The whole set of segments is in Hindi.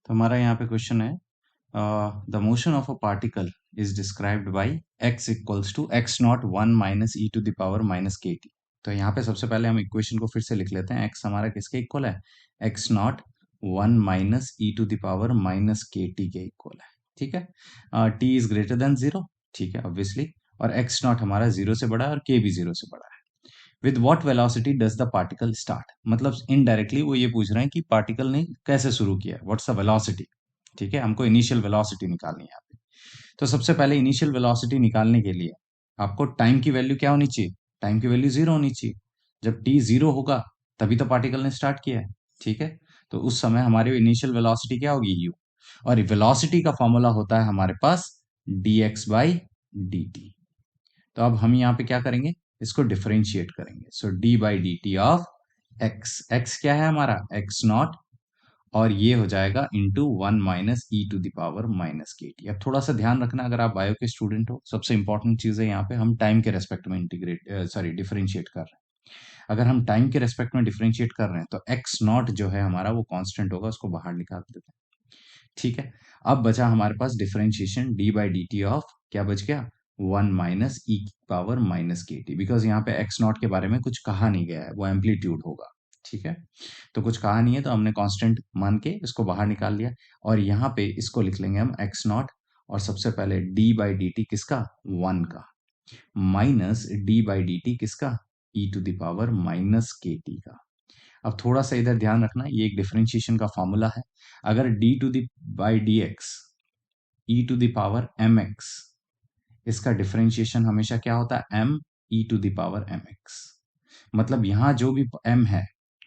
तो हमारा यहाँ पे क्वेश्चन है the motion of a particle is described by x equals to x not one minus E to the power minus के टी। तो यहाँ पे सबसे पहले हम इक्वेशन को फिर से लिख लेते हैं। x हमारा किसके इक्वल है? X not one minus E to the power minus के टी के इक्वल है। ठीक है, t is greater than zero. ठीक है, ऑब्वियसली। और एक्स नॉट हमारा जीरो से बड़ा है और के भी जीरो से बड़ा है। With what velocity does the particle start, मतलब इनडायरेक्टली वो ये पूछ रहे हैं कि पार्टिकल ने कैसे शुरू किया, व्हाट्स द वेलोसिटी। ठीक है, हमको इनिशियल वेलोसिटी निकालनी है यहाँ पे। तो सबसे पहले इनिशियल वेलोसिटी निकालने के लिए आपको टाइम की वैल्यू क्या होनी चाहिए? टाइम की वैल्यू जीरो होनी चाहिए। जब टी जीरो होगा तभी तो पार्टिकल ने स्टार्ट किया है। ठीक है, तो उस समय हमारी इनिशियल वेलोसिटी क्या होगी? यू। और वेलोसिटी का फॉर्मूला होता है हमारे पास D X by D T. तो अब हम यहाँ पे क्या करेंगे? इसको डिफरेंशिएट करेंगे। So D by D T of X, X क्या है हमारा? एक्स नॉट, और ये हो जाएगा into one minus E to the power minus के टी। अब थोड़ा सा ध्यान रखना, अगर आप बायो के स्टूडेंट हो, सबसे इंपॉर्टेंट चीज है यहाँ पे हम टाइम के रेस्पेक्ट में डिफरेंशिएट कर रहे हैं। अगर हम टाइम के रेस्पेक्ट में डिफरेंशिएट कर रहे हैं तो एक्स नॉट जो है हमारा वो कांस्टेंट होगा, उसको बाहर निकाल देते हैं। ठीक है, अब बचा हमारे पास differentiation D by D T of, क्या बच गया? वन माइनस ई की पावर माइनस के टी, बिकॉज यहाँ पे एक्स नॉट के बारे में कुछ कहा नहीं गया है, वो एम्पलीट्यूड होगा। ठीक है, तो कुछ कहा नहीं है तो हमने कांस्टेंट मान के इसको बाहर निकाल लिया। और यहाँ पे इसको लिख लेंगे हम एक्स नॉट, और सबसे पहले डी बाई डी टी किसका? वन का, minus D by D T किसका? ई टू दावर माइनस के टी का। अब थोड़ा सा इधर ध्यान रखना, ये एक डिफरेंशिएशन का फॉर्मूला है। अगर d to the by d x e to the power m x, इसका डिफरेंशिएशन हमेशा क्या होता है? M e to the power m x. मतलब यहाँ जो भी m है,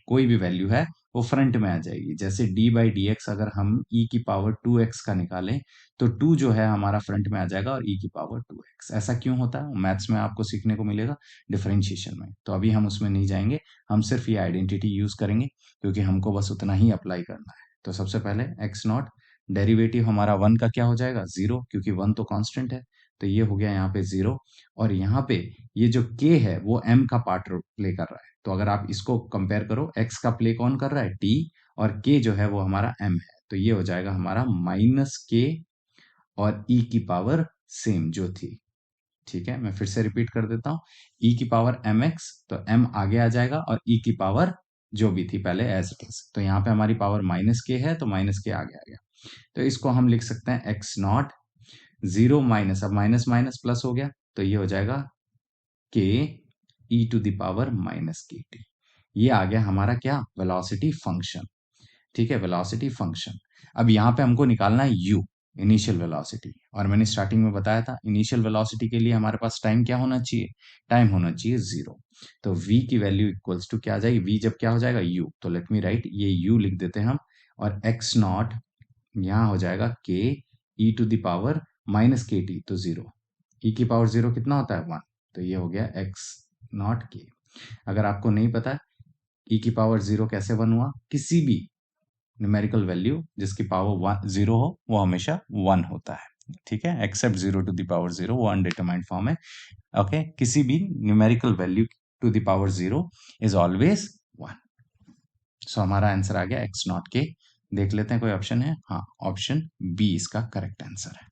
कोई भी वैल्यू है, वो फ्रंट में आ जाएगी। जैसे d बाई डी एक्स अगर हम e की पावर 2x का निकालें तो 2 जो है हमारा फ्रंट में आ जाएगा और e की पावर 2x। ऐसा क्यों होता है? मैथ्स में आपको सीखने को मिलेगा डिफरेंशिएशन में, तो अभी हम उसमें नहीं जाएंगे। हम सिर्फ ये आइडेंटिटी यूज करेंगे क्योंकि हमको बस उतना ही अप्लाई करना है। तो सबसे पहले एक्स नॉट, डेरिवेटिव हमारा वन का क्या हो जाएगा? जीरो, क्योंकि वन तो कांस्टेंट है, तो ये हो गया यहाँ पे जीरो। और यहाँ पे ये जो k है वो m का पार्ट प्ले कर रहा है, तो अगर आप इसको कंपेयर करो, x का प्ले कौन कर रहा है? t, और k जो है वो हमारा m है, तो ये हो जाएगा हमारा माइनस k और e की पावर सेम जो थी। ठीक है, मैं फिर से रिपीट कर देता हूँ, e की पावर mx, तो m आगे आ जाएगा, और e की पावर जो भी थी पहले एज इट इज। तो यहाँ पे हमारी पावर माइनस k है, तो माइनस k आगे आ गया। तो इसको हम लिख सकते हैं एक्स नॉट जीरो माइनस, अब माइनस माइनस प्लस हो गया, तो ये हो जाएगा के ई टू दावर माइनस के टी। ये आ गया हमारा क्या? Velocity function. ठीक है, वेलोसिटी फंक्शन। अब यहाँ पे हमको निकालना है u, इनिशियल वेलोसिटी। और मैंने स्टार्टिंग में बताया था इनिशियल वेलोसिटी के लिए हमारे पास टाइम क्या होना चाहिए? टाइम होना चाहिए जीरो। तो v की वैल्यू इक्वल्स टू क्या आ जाएगी? v जब क्या हो जाएगा? u, तो लेट मी राइट, ये u लिख देते हैं हम। और x नॉट यहाँ हो जाएगा k e to the power minus के टी, तो जीरो। ई की पावर जीरो कितना होता है? वन। तो ये हो गया एक्स नॉट के। अगर आपको नहीं पता ई की पावर जीरो कैसे वन हुआ, किसी भी न्यूमेरिकल वैल्यू जिसकी पावर जीरो हो वो हमेशा वन होता है। ठीक है, except zero to the power zero, वो अनडिटरमाइंड फॉर्म है। ओके, किसी भी numerical value to the power zero is always one. So हमारा आंसर आ गया एक्स नॉट के। देख लेते हैं कोई ऑप्शन है? हाँ, ऑप्शन बी इसका करेक्ट आंसर है।